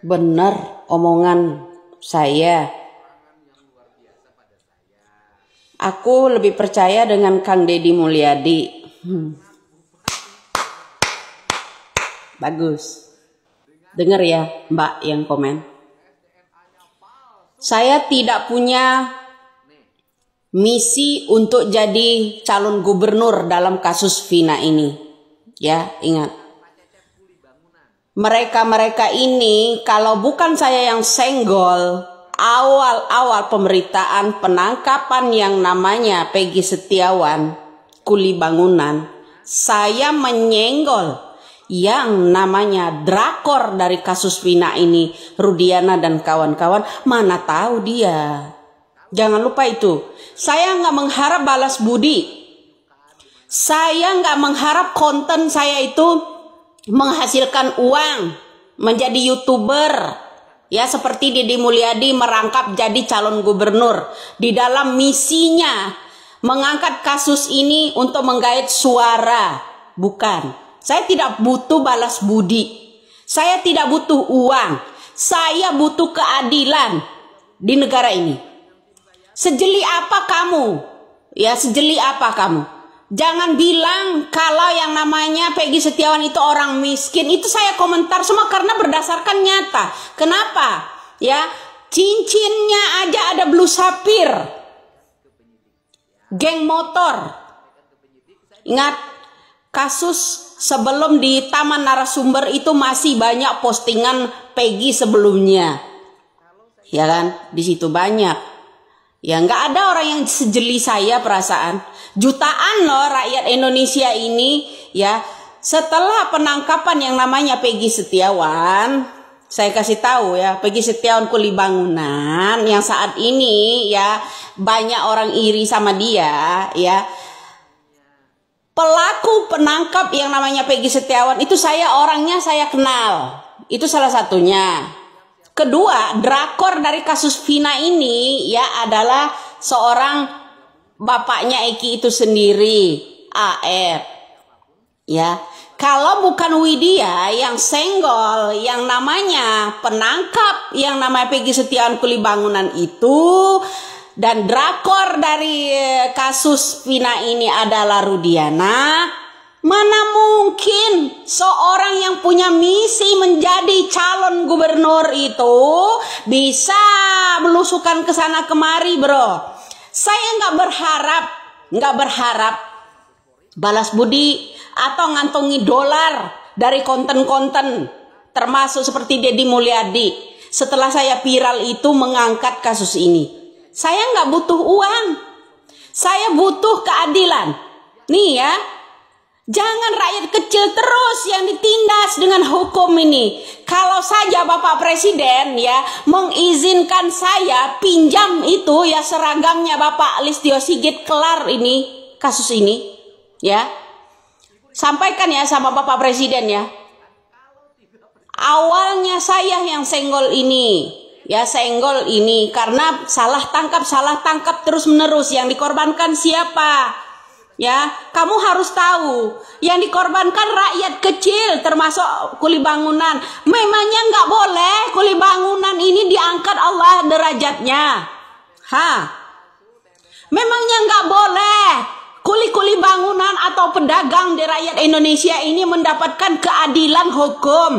Benar omongan saya. Aku lebih percaya dengan Kang Deddy Mulyadi. Bagus. Dengar ya Mbak yang komen. Saya tidak punya misi untuk jadi calon gubernur dalam kasus Vina ini. Ya, ingat. Mereka-mereka ini kalau bukan saya yang senggol awal-awal pemberitaan penangkapan yang namanya Peggy Setiawan kuli bangunan, saya menyenggol yang namanya drakor dari kasus Vina ini, Rudiana dan kawan-kawan. Mana tahu dia. Jangan lupa itu. Saya nggak mengharap balas budi. Saya nggak mengharap konten saya itu menghasilkan uang, menjadi YouTuber, ya seperti Deddy Mulyadi merangkap jadi calon gubernur di dalam misinya mengangkat kasus ini untuk menggait suara. Bukan, saya tidak butuh balas budi, saya tidak butuh uang, saya butuh keadilan di negara ini. Sejeli apa kamu? Ya, sejeli apa kamu? Jangan bilang kalau yang namanya Peggy Setiawan itu orang miskin. Itu saya komentar semua karena berdasarkan nyata. Kenapa? Ya, cincinnya aja ada blue sapphire. Geng motor. Ingat, kasus sebelum di Taman Narasumber itu masih banyak postingan Peggy sebelumnya. Ya kan? Di situ banyak. Ya nggak ada orang yang sejeli saya perasaan. Jutaan loh rakyat Indonesia ini ya. Setelah penangkapan yang namanya Peggy Setiawan, saya kasih tahu ya, Peggy Setiawan kuli bangunan yang saat ini ya banyak orang iri sama dia ya. Pelaku penangkap yang namanya Peggy Setiawan itu orangnya saya kenal. Itu salah satunya. Kedua, drakor dari kasus Vina ini ya adalah seorang bapaknya Eki itu sendiri, AR. Ya, kalau bukan Widya yang senggol, yang namanya penangkap, yang namanya Peggy Setiawan kuli bangunan itu, dan drakor dari kasus Vina ini adalah Rudiana, mana mungkin seorang yang punya misi menjadi calon gubernur itu bisa belusukan ke sana kemari, bro. Saya nggak berharap balas budi atau ngantongi dolar dari konten-konten termasuk seperti Deddy Mulyadi. Setelah saya viral itu mengangkat kasus ini, saya nggak butuh uang, saya butuh keadilan. Nih ya. Jangan rakyat kecil terus yang ditindas dengan hukum ini. Kalau saja Bapak Presiden ya mengizinkan saya pinjam itu ya seragamnya Bapak Listio Sigit, kelar ini kasus ini ya. Sampaikan ya sama Bapak Presiden ya. Awalnya saya yang senggol ini ya, senggol ini karena salah tangkap terus menerus. Yang dikorbankan siapa? Ya, kamu harus tahu yang dikorbankan rakyat kecil termasuk kuli bangunan. Memangnya nggak boleh kuli bangunan ini diangkat Allah derajatnya? Memangnya nggak boleh kuli-kuli bangunan atau pedagang di rakyat Indonesia ini mendapatkan keadilan hukum?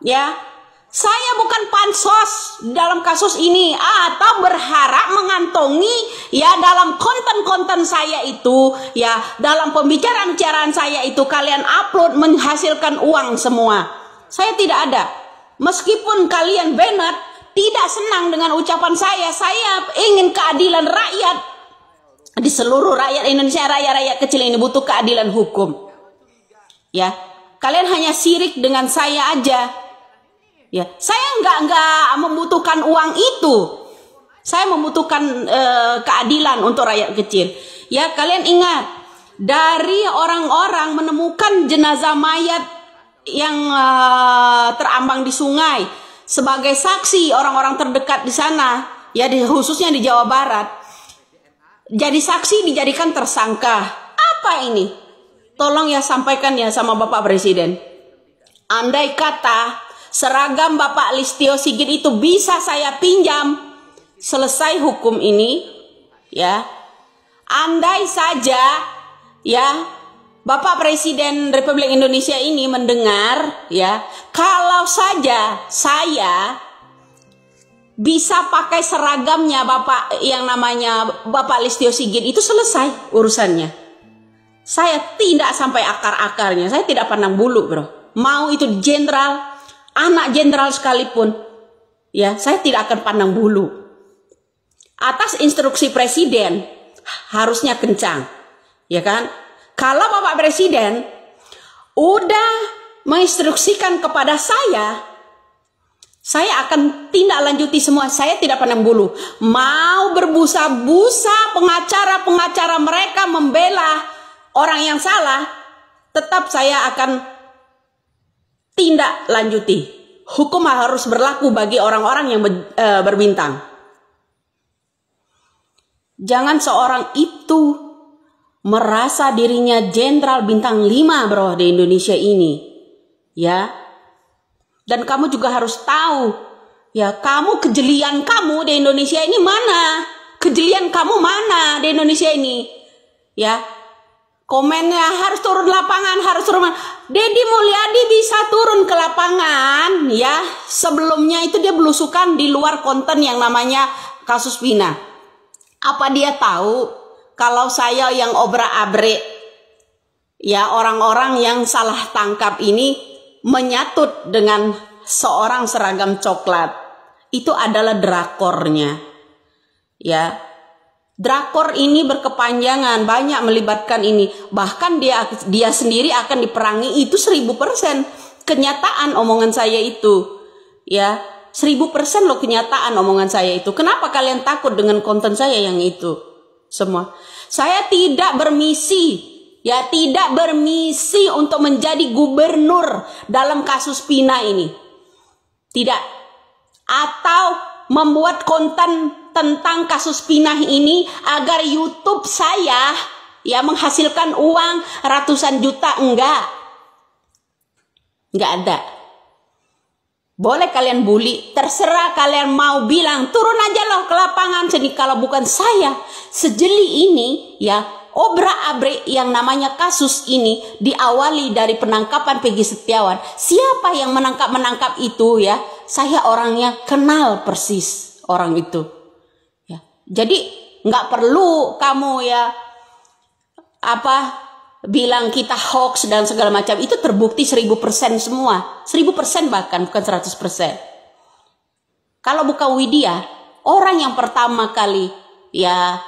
Ya, saya bukan pansos dalam kasus ini atau berharap mengantongi ya dalam konten-konten saya itu ya, dalam pembicaraan-pembicaraan saya itu kalian upload menghasilkan uang semua. Saya tidak ada. Meskipun kalian Bennett tidak senang dengan ucapan saya ingin keadilan rakyat di seluruh rakyat Indonesia, rakyat kecil ini butuh keadilan hukum. Ya, kalian hanya sirik dengan saya aja. Ya, saya nggak membutuhkan uang itu. Saya membutuhkan keadilan untuk rakyat kecil. Ya, kalian ingat dari orang-orang menemukan jenazah mayat yang terambang di sungai sebagai saksi orang-orang terdekat di sana, ya khususnya di Jawa Barat. Jadi saksi dijadikan tersangka. Apa ini? Tolong ya sampaikan ya sama Bapak Presiden. Andai kata seragam Bapak Listio Sigit itu bisa saya pinjam. Selesai hukum ini, ya. Andai saja, ya, Bapak Presiden Republik Indonesia ini mendengar, ya, kalau saja saya bisa pakai seragamnya Bapak yang namanya Bapak Listio Sigit, itu selesai urusannya. Saya tidak sampai akar-akarnya, saya tidak pandang bulu, bro. Mau itu jenderal, anak jenderal sekalipun, ya, saya tidak akan pandang bulu. Atas instruksi Presiden harusnya kencang, ya kan? Kalau Bapak Presiden udah menginstruksikan kepada saya akan tindak lanjuti semua. Saya tidak pandang bulu. Mau berbusa-busa pengacara-pengacara mereka membela orang yang salah, tetap saya akan tindak lanjuti. Hukum harus berlaku bagi orang-orang yang berbintang. Jangan seorang itu merasa dirinya jenderal bintang 5, bro, di Indonesia ini, ya. Dan kamu juga harus tahu, ya, kamu kejelian kamu di Indonesia ini mana? Kejelian kamu mana di Indonesia ini, ya? Komennya harus turun lapangan, harus turun. Deddy Mulyadi bisa turun ke lapangan, ya. Sebelumnya itu dia belusukan di luar konten yang namanya kasus Vina. Apa dia tahu kalau saya yang obrak-abrik, ya, orang-orang yang salah tangkap ini menyatut dengan seorang seragam coklat, itu adalah drakornya, ya. Drakor ini berkepanjangan, banyak melibatkan ini, bahkan dia sendiri akan diperangi, itu 1000% kenyataan omongan saya itu, ya. 1000% loh kenyataan omongan saya itu. Kenapa kalian takut dengan konten saya yang itu semua? Saya tidak bermisi, ya, tidak bermisi untuk menjadi gubernur dalam kasus Vina ini, tidak, atau membuat konten tentang kasus Vina ini agar YouTube saya, ya, menghasilkan uang ratusan juta. Enggak ada. Boleh kalian bully, terserah kalian mau bilang, turun aja loh ke lapangan sini. Kalau bukan saya, sejeli ini, ya, obrak-abrik yang namanya kasus ini diawali dari penangkapan Peggy Setiawan. Siapa yang menangkap itu, ya? Saya orangnya kenal persis orang itu, ya. Jadi nggak perlu kamu, ya, bilang kita hoax dan segala macam. Itu terbukti 1000% semua, 1000% bahkan, bukan 100%. Kalau bukan Widya, orang yang pertama kali, ya,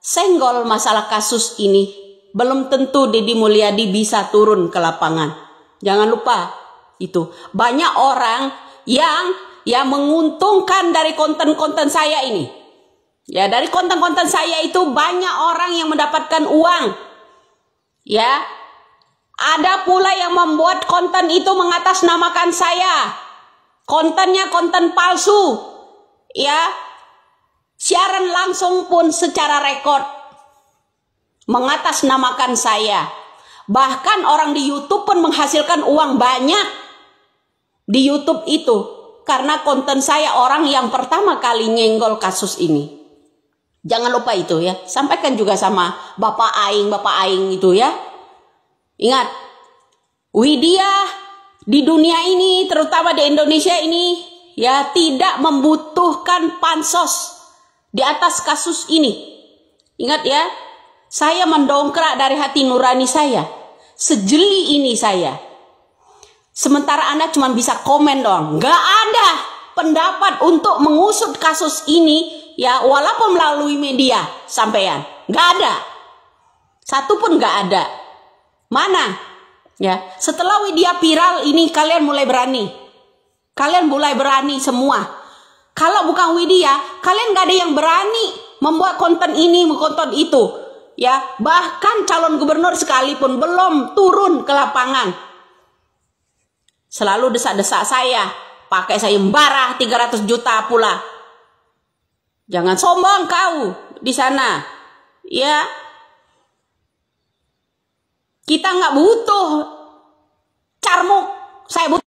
senggol masalah kasus ini, belum tentu Deddy Mulyadi bisa turun ke lapangan. Jangan lupa itu. Banyak orang yang, ya, menguntungkan dari konten-konten saya ini, ya. Dari konten-konten saya itu banyak orang yang mendapatkan uang, ya. Ada pula yang membuat konten itu mengatasnamakan saya. Kontennya konten palsu, ya. Siaran langsung pun secara rekod mengatasnamakan saya. Bahkan orang di YouTube pun menghasilkan uang banyak di YouTube itu karena konten saya orang yang pertama kali nyenggol kasus ini. Jangan lupa itu, ya. Sampaikan juga sama Bapak Aing itu, ya. Ingat, Widya di dunia ini, terutama di Indonesia ini, ya, tidak membutuhkan pansos di atas kasus ini. Ingat, ya, saya mendongkrak dari hati nurani saya. Sejeli ini saya. Sementara Anda cuma bisa komen doang. Nggak ada pendapat untuk mengusut kasus ini, ya, walaupun melalui media sampean. Nggak ada. Satu pun nggak ada. Mana? Ya, setelah Widya viral ini kalian mulai berani. Kalian mulai berani semua. Kalau bukan Widya, kalian nggak ada yang berani membuat konten ini, konten itu. Ya, bahkan calon gubernur sekalipun belum turun ke lapangan. Selalu desak-desak saya, pakai sayembara 300 juta pula. Jangan sombong kau di sana. Ya. Kita nggak butuh carmuk, saya butuh